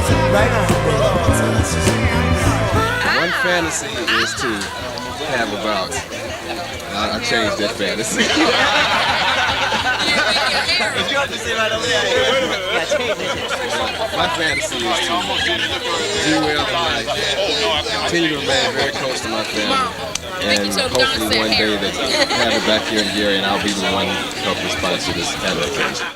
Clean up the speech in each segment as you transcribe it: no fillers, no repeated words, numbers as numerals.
Right on, One fantasy is to have about. I changed that fantasy. My fantasy is to do well in life, continue to remain very close to my family, and hopefully one day that have it back here in Gary, and I'll be the one helping sponsor this kind of occasion.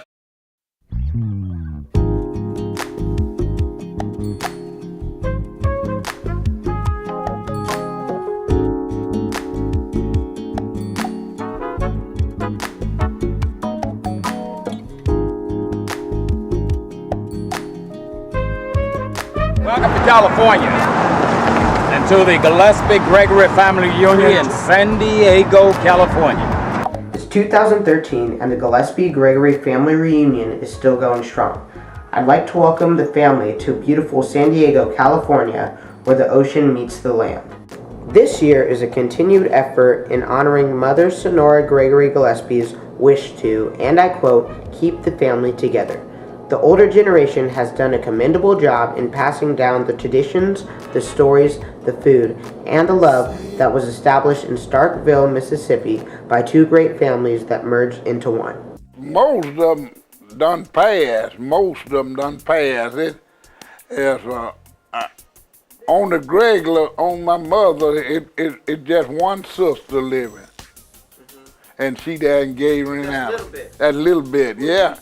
Welcome to California and to the Gillespie Gregory Family Union in San Diego, California. It's 2013 and the Gillespie Gregory Family Reunion is still going strong. I'd like to welcome the family to beautiful San Diego, California, where the ocean meets the land. This year is a continued effort in honoring Mother Sonora Gregory Gillespie's wish to, and I quote, keep the family together. The older generation has done a commendable job in passing down the traditions, the stories, the food, and the love that was established in Starkville, Mississippi by two great families that merged into one. Most of them done passed. It is on the regular, on my mother, it just one sister living. And she there engaging out. That little bit, yeah.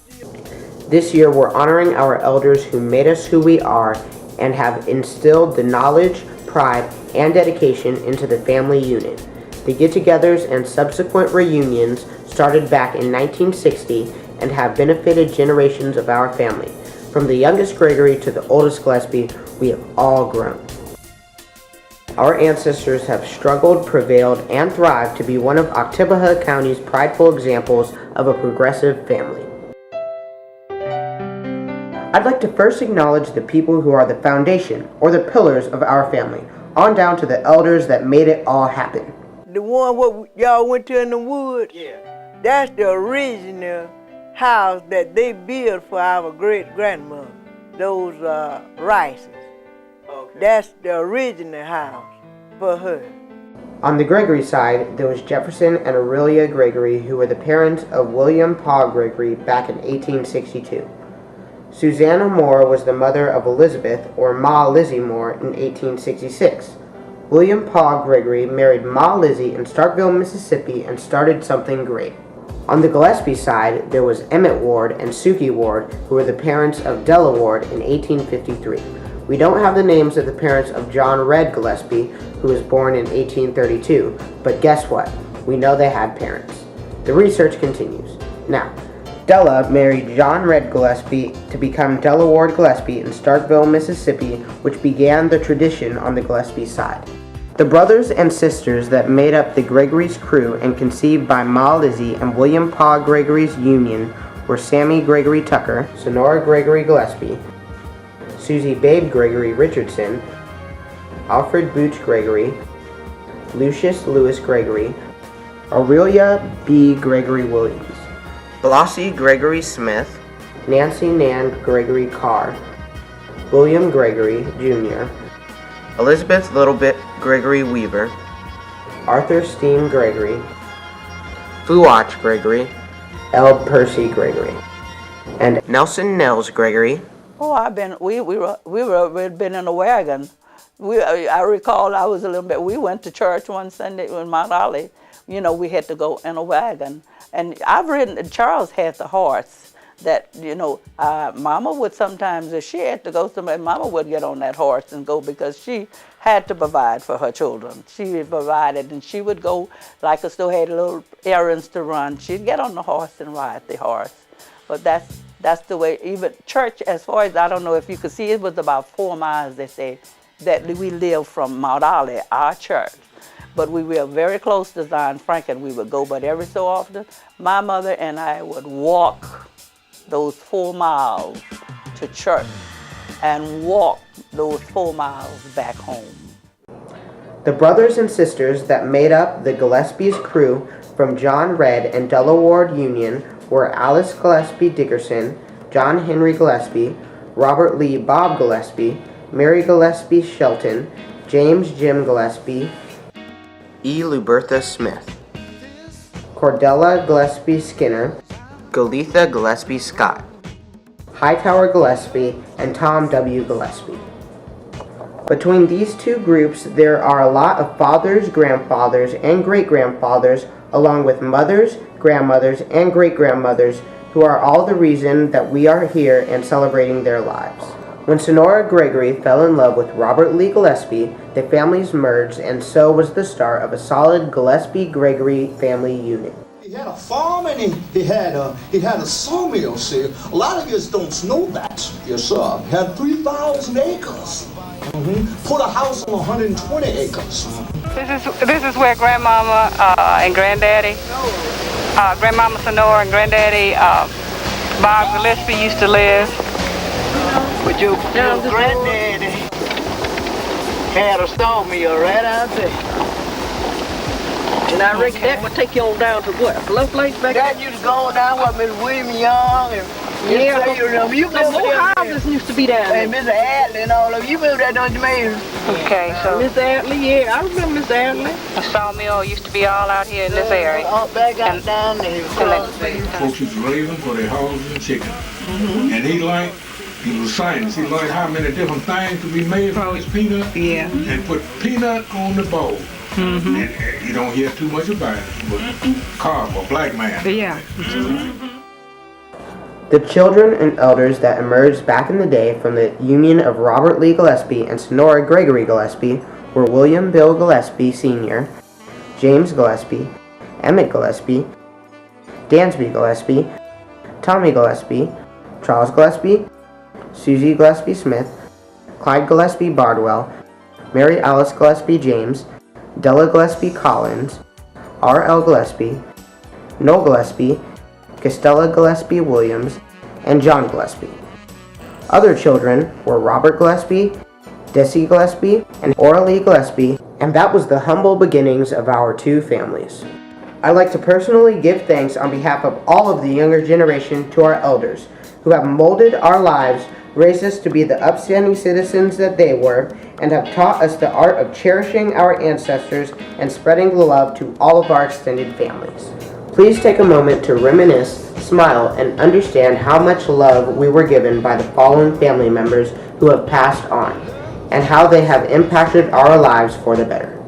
This year, we're honoring our elders who made us who we are and have instilled the knowledge, pride, and dedication into the family unit. The get-togethers and subsequent reunions started back in 1960 and have benefited generations of our family. From the youngest Gregory to the oldest Gillespie, we have all grown. Our ancestors have struggled, prevailed, and thrived to be one of Oktibbeha County's prideful examples of a progressive family. I'd like to first acknowledge the people who are the foundation or the pillars of our family, on down to the elders that made it all happen. The one what y'all went to in the woods? Yeah. That's the original house that they built for our great-grandmother, those rices. Okay. That's the original house for her. On the Gregory side, there was Jefferson and Aurelia Gregory, who were the parents of William Paul Gregory back in 1862. Susanna Moore was the mother of Elizabeth, or Ma Lizzie Moore, in 1866. William Paul Gregory married Ma Lizzie in Starkville, Mississippi, and started something great. On the Gillespie side, there was Emmett Ward and Suki Ward, who were the parents of Della Ward in 1853. We don't have the names of the parents of John Red Gillespie, who was born in 1832, but guess what? We know they had parents. The research continues. Now, Della married John Red Gillespie to become Della Ward Gillespie in Starkville, Mississippi, which began the tradition on the Gillespie side. The brothers and sisters that made up the Gregories crew and conceived by Ma Lizzie and William Paul Gregory's union were Sammy Gregory Tucker, Sonora Gregory Gillespie, Susie Babe Gregory Richardson, Alfred Booch Gregory, Lucius Lewis Gregory, Aurelia B. Gregory Williams, Blossie Gregory Smith, Nancy Nan Gregory Carr, William Gregory, Jr., Elizabeth Littlebit Gregory Weaver, Arthur Steen Gregory, Fuach Gregory, L. Percy Gregory, and Nelson Nels Gregory. Oh, we been in a wagon. I recall I was a little bit. We went to church one Sunday in Mount Olive. You know, we had to go in a wagon. And I've ridden, Charles had the horse that, you know, Mama would sometimes, if she had to go somewhere, Mama would get on that horse and go because she had to provide for her children. She provided, and she would go, like us still had little errands to run. She'd get on the horse and ride the horse. But that's the way, even church, as far as, I don't know if you could see, it was about 4 miles, they say, that we lived from Mount Olive, our church. But we were very close to Zion Franklin. We would go, but every so often, my mother and I would walk those 4 miles to church and walk those 4 miles back home. The brothers and sisters that made up the Gillespies crew from John Red and Della Ward Union were Alice Gillespie Dickerson, John Henry Gillespie, Robert Lee Bob Gillespie, Mary Gillespie Shelton, James Jim Gillespie, E. Lubertha Smith, Cordella Gillespie Skinner, Galitha Gillespie Scott, Hightower Gillespie, and Tom W. Gillespie. Between these two groups, there are a lot of fathers, grandfathers, and great-grandfathers, along with mothers, grandmothers, and great-grandmothers, who are all the reason that we are here and celebrating their lives. When Sonora Gregory fell in love with Robert Lee Gillespie, the families merged, and so was the start of a solid Gillespie Gregory family unit. He had a farm and he had a sawmill, see. A lot of you don't know that. Yes, sir. He had 3,000 acres. Put a house on 120 acres. This is where Grandmama and Granddaddy, Grandmama Sonora and Granddaddy Bob Gillespie used to live. But your granddaddy had a sawmill right out there. And I reckon that would take you on down to what? Love Lake back there? That used to go down with Miss William Young and you more houses used to be down there. And Mr. Adley and all of you moved that, don't you mean? Okay, so Mr. Adley, yeah, I remember Mr. Adley. the sawmill used to be all out here in this area. All back out down there. Folks used to raise them for their hogs and chicken. And he was science. He learned how many different things could be made from his peanut. Yeah. And put peanut on the bowl. And you don't hear too much about it, but carve a black man. Yeah. The children and elders that emerged back in the day from the union of Robert Lee Gillespie and Sonora Gregory Gillespie were William Bill Gillespie Sr., James Gillespie, Emmett Gillespie, Dansby Gillespie, Tommy Gillespie, Charles Gillespie, Susie Gillespie Smith, Clyde Gillespie Bardwell, Mary Alice Gillespie James, Della Gillespie Collins, R.L. Gillespie, Noel Gillespie, Costella Gillespie Williams, and John Gillespie. Other children were Robert Gillespie, Desi Gillespie, and Oralee Gillespie, and that was the humble beginnings of our two families. I'd like to personally give thanks on behalf of all of the younger generation to our elders, who have molded our lives, raised us to be the upstanding citizens that they were, and have taught us the art of cherishing our ancestors and spreading the love to all of our extended families. Please take a moment to reminisce, smile, and understand how much love we were given by the following family members who have passed on, and how they have impacted our lives for the better.